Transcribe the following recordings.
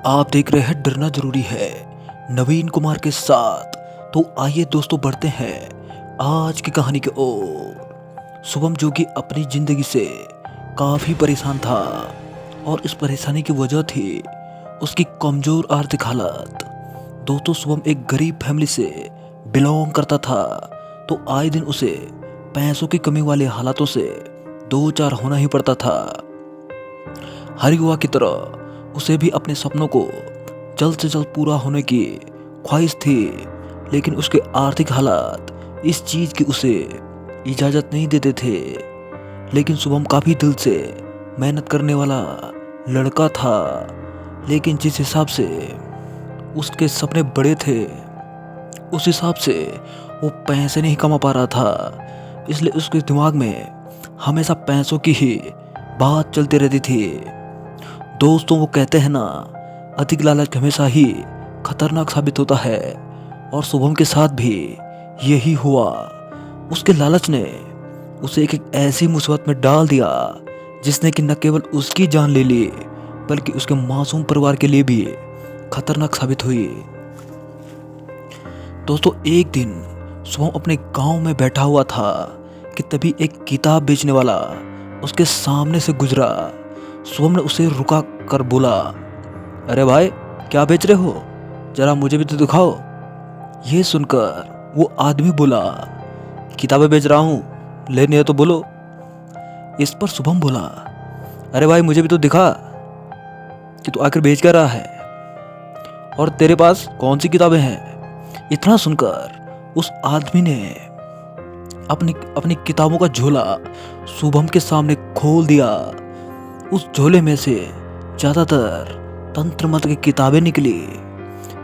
आप देख रहे हैं डरना जरूरी है नवीन कुमार के साथ। तो आइए दोस्तों बढ़ते हैं आज की कहानी की ओर। शुभम जो कि अपनी जिंदगी से काफी परेशान था और इस परेशानी की वजह थी उसकी कमजोर आर्थिक हालत। दोस्तों शुभम एक गरीब फैमिली से बिलोंग करता था, तो आए दिन उसे पैसों की कमी वाले हालातों से दो चार होना ही पड़ता था। हर युवा की तरह उसे भी अपने सपनों को जल्द से जल्द पूरा होने की ख्वाहिश थी, लेकिन उसके आर्थिक हालात इस चीज की उसे इजाजत नहीं देते थे। लेकिन शुभम काफी दिल से मेहनत करने वाला लड़का था, लेकिन जिस हिसाब से उसके सपने बड़े थे उस हिसाब से वो पैसे नहीं कमा पा रहा था। इसलिए उसके दिमाग में हमेशा पैसों की ही बात चलती रहती थी। दोस्तों वो कहते हैं ना, अधिक लालच हमेशा ही खतरनाक साबित होता है, और शुभम के साथ भी यही हुआ। उसके लालच ने उसे एक ऐसी मुसीबत में डाल दिया जिसने कि न केवल उसकी जान ले ली बल्कि उसके मासूम परिवार के लिए भी खतरनाक साबित हुई। दोस्तों एक दिन शुभम अपने गांव में बैठा हुआ था कि तभी एक किताब बेचने वाला उसके सामने से गुजरा। शुभम ने उसे रुका कर बोला, अरे भाई क्या बेच रहे हो, जरा मुझे भी तो दिखाओ। ये सुनकर वो आदमी बोला, किताबें बेच रहा हूँ, लेनी है तो बोलो। इस पर शुभम बोला, अरे भाई मुझे भी तो दिखा कि तू आखिर बेच क्या रहा है, और तेरे पास कौन सी किताबें हैं। इतना सुनकर उस आदमी ने अपनी अपनी किताबों का झोला शुभम के सामने खोल दिया। उस झोले में से ज्यादातर तंत्र मंत्र की किताबें निकली।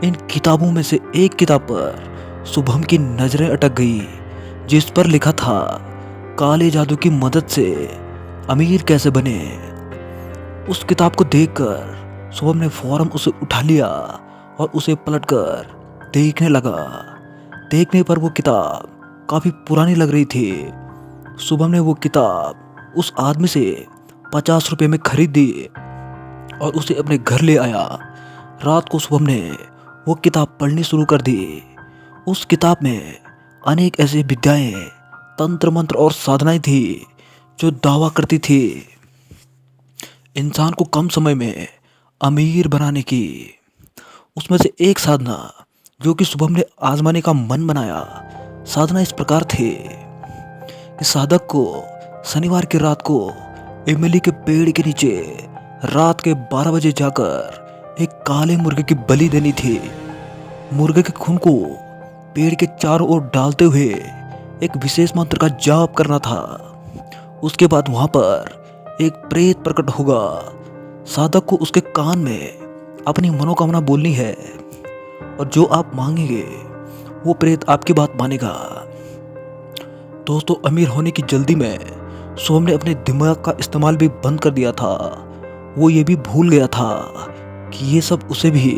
इन किताबों में से एक किताब पर शुभम की नजरें अटक गई, जिस पर लिखा था काले जादू की मदद से अमीर कैसे बने। उस किताब को देखकर शुभम ने फौरन उसे उठा लिया और उसे पलटकर देखने लगा। देखने पर वो किताब काफी पुरानी लग रही थी। शुभम ने वो किताब उस आदमी से 50 रुपए में खरीदी और उसे अपने घर ले आया। रात को शुभम ने वो किताब पढ़नी शुरू कर दी। उस किताब में अनेक ऐसी विद्याएं, तंत्र मंत्र और साधनाएं थी जो दावा करती थी इंसान को कम समय में अमीर बनाने की। उसमें से एक साधना जो कि शुभम ने आजमाने का मन बनाया, साधना इस प्रकार थी कि साधक को शनिवार की रात को इमली के पेड़ के नीचे रात के 12 बजे जाकर एक काले मुर्गे की बलि देनी थी। मुर्गे के खून को पेड़ के चारों ओर डालते हुए एक विशेष मंत्र का जाप करना था। उसके बाद वहां पर एक प्रेत प्रकट होगा। साधक को उसके कान में अपनी मनोकामना बोलनी है और जो आप मांगेंगे वो प्रेत आपकी बात मानेगा। दोस्तों अमीर होने की जल्दी में शुभम ने अपने दिमाग का इस्तेमाल भी बंद कर दिया था। वो ये भी भूल गया था कि ये सब उसे भी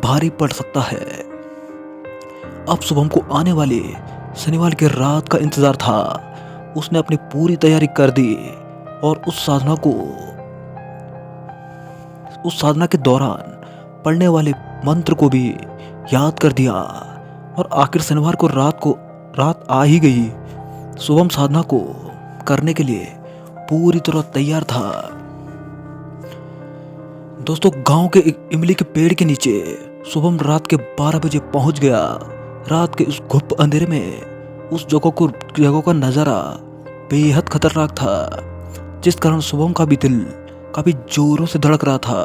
भारी पड़ सकता है। अब शुभम को आने वाले शनिवार की रात का इंतजार था। उसने अपनी पूरी तैयारी कर दी और उस साधना के दौरान पढ़ने वाले मंत्र को भी याद कर दिया। और आखिर शनिवार को रात आ ही गई। शुभम साधना को करने के लिए पूरी तरह तैयार था। दोस्तों गांव के एक इमली के पेड़ के नीचे शुभम रात के 12 बजे पहुंच गया। रात के उस घुप अंधेरे में उस जगह का नजारा बेहद खतरनाक था, जिस कारण शुभम का भी दिल काफी जोरों से धड़क रहा था।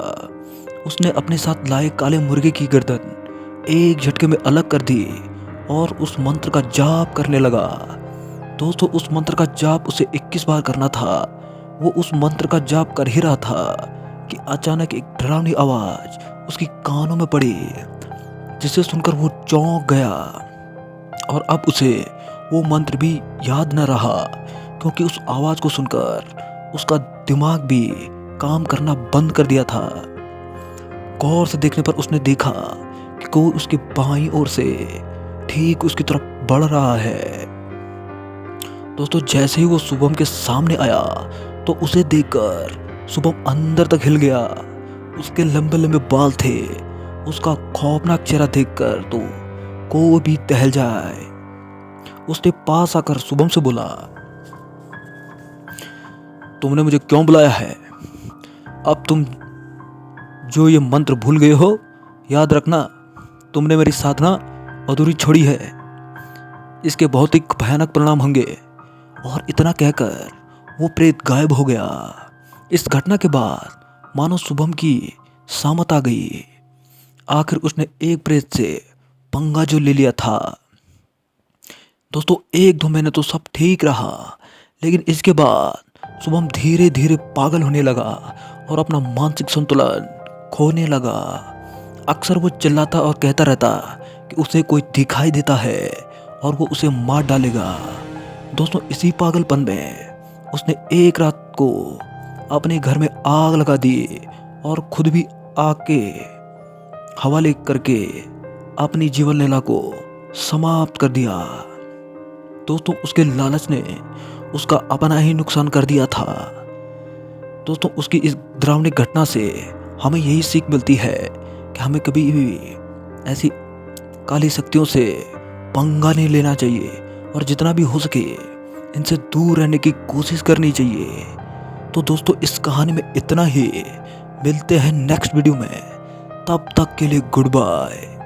उसने अपने साथ लाए काले मुर्गे की गर्दन एक झटके में अलग कर दी और उस मंत्र का जाप करने लगा। दोस्तों उस मंत्र का जाप उसे 21 बार करना था। वो उस मंत्र का जाप कर ही रहा था कि अचानक एक डरावनी आवाज उसके कानों में पड़ी, जिसे सुनकर वो चौंक गया। और अब उसे वो मंत्र भी याद न रहा, क्योंकि उस आवाज को सुनकर उसका दिमाग भी काम करना बंद कर दिया था। गौर से देखने पर उसने देखा कि कोई उसके बाईं ओर से ठीक उसकी तरफ बढ़ रहा है। दोस्तों जैसे ही वो शुभम के सामने आया तो उसे देखकर शुभम अंदर तक हिल गया। उसके लंबे लंबे बाल थे। उसका खौफनाक चेहरा देखकर तो कोई भी दहल जाए। उसने पास आकर शुभम से बोला, तुमने मुझे क्यों बुलाया है? अब तुम जो ये मंत्र भूल गए हो, याद रखना तुमने मेरी साधना अधूरी छोड़ी है। इसके बहुत ही भयानक परिणाम होंगे। और इतना कहकर वो प्रेत गायब हो गया। इस घटना के बाद मानो शुभम की सामत आ गई। आखिर उसने एक प्रेत से पंगा जो ले लिया था। दोस्तों 1-2 महीने तो सब ठीक रहा, लेकिन इसके बाद शुभम धीरे धीरे पागल होने लगा और अपना मानसिक संतुलन खोने लगा। अक्सर वो चिल्लाता और कहता रहता कि उसे कोई दिखाई देता है और वो उसे मार डालेगा। दोस्तों इसी पागलपन में उसने एक रात को अपने घर में आग लगा दी और खुद भी आग के हवाले करके अपनी जीवन लीला को समाप्त कर दिया। दोस्तों उसके लालच ने उसका अपना ही नुकसान कर दिया था। दोस्तों उसकी इस डरावनी घटना से हमें यही सीख मिलती है कि हमें कभी भी ऐसी काली शक्तियों से पंगा नहीं लेना चाहिए और जितना भी हो सके इनसे दूर रहने की कोशिश करनी चाहिए। तो दोस्तों इस कहानी में इतना ही। मिलते हैं नेक्स्ट वीडियो में, तब तक के लिए गुड बाय।